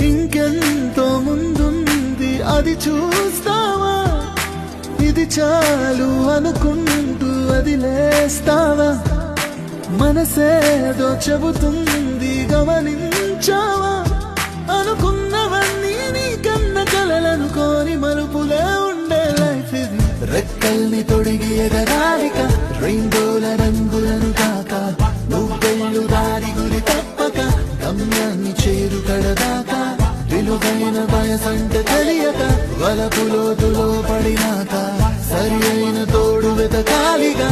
ఇంకెంతో ముందుంది అది చూస్తావా, ఇది చాలు అనుకుంటూ వదిలేస్తావా? మనసేదో చెబుతుంది గమనించావా? అనుకున్నవన్నీ నీ కన్న కలలనుకోని మలుపులే ఉండే లైఫ్ ఇది. రెక్కల్ని తొడిగి ఎగరాలిక రెయిన్బోల రంగులను కాక, నువ్వెళ్ళు దారి గురి తప్పక గమ్యాన్ని చేరు కడదాకా. విలువైన వయసంట తెలియక వలపులోతులో పడినాక సరి అయిన తోడు వెతకాలిగా.